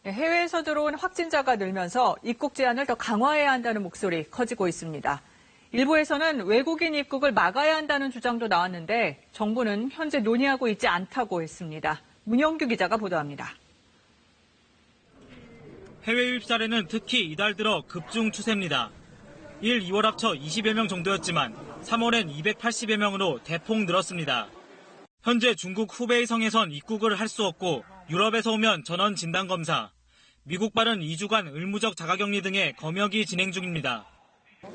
해외에서 들어온 확진자가 늘면서 입국 제한을 더 강화해야 한다는 목소리 커지고 있습니다. 일부에서는 외국인 입국을 막아야 한다는 주장도 나왔는데 정부는 현재 논의하고 있지 않다고 했습니다. 문영규 기자가 보도합니다. 해외 유입 사례는 특히 이달 들어 급증 추세입니다. 1, 2월 합쳐 20여 명 정도였지만 3월엔 280여 명으로 대폭 늘었습니다. 현재 중국 후베이 성에선 입국을 할 수 없고 유럽에서 오면 전원 진단검사, 미국발은 2주간 의무적 자가격리 등의 검역이 진행 중입니다.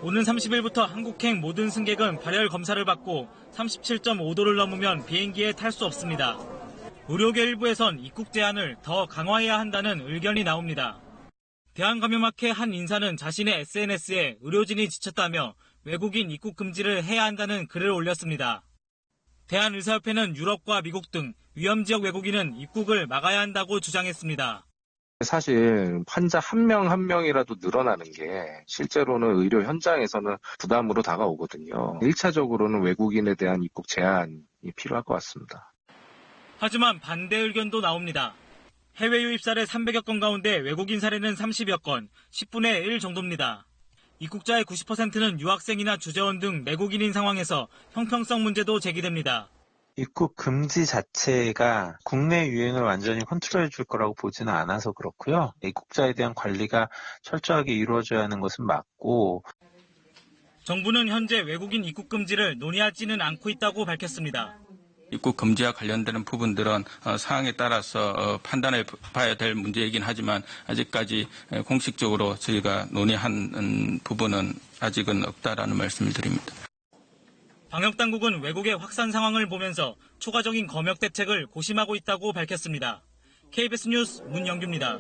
오는 30일부터 한국행 모든 승객은 발열 검사를 받고 37.5도를 넘으면 비행기에 탈 수 없습니다. 의료계 일부에선 입국 제한을 더 강화해야 한다는 의견이 나옵니다. 대한감염학회 한 인사는 자신의 SNS에 의료진이 지쳤다며 외국인 입국 금지를 해야 한다는 글을 올렸습니다. 대한의사협회는 유럽과 미국 등 위험지역 외국인은 입국을 막아야 한다고 주장했습니다. 사실 환자 한 명 한 명이라도 늘어나는 게 실제로는 의료 현장에서는 부담으로 다가오거든요. 1차적으로는 외국인에 대한 입국 제한이 필요할 것 같습니다. 하지만 반대 의견도 나옵니다. 해외 유입 사례 300여 건 가운데 외국인 사례는 30여 건, 10분의 1 정도입니다. 입국자의 90%는 유학생이나 주재원 등 내국인인 상황에서 형평성 문제도 제기됩니다. 입국 금지 자체가 국내 유행을 완전히 컨트롤해 줄 거라고 보지는 않아서 그렇고요. 입국자에 대한 관리가 철저하게 이루어져야 하는 것은 맞고. 정부는 현재 외국인 입국 금지를 논의하지는 않고 있다고 밝혔습니다. 입국 금지와 관련되는 부분들은 상황에 따라서 판단해 봐야 될 문제이긴 하지만 아직까지 공식적으로 저희가 논의한 부분은 아직은 없다라는 말씀을 드립니다. 방역당국은 외국의 확산 상황을 보면서 추가적인 검역 대책을 고심하고 있다고 밝혔습니다. KBS 뉴스 문영규입니다.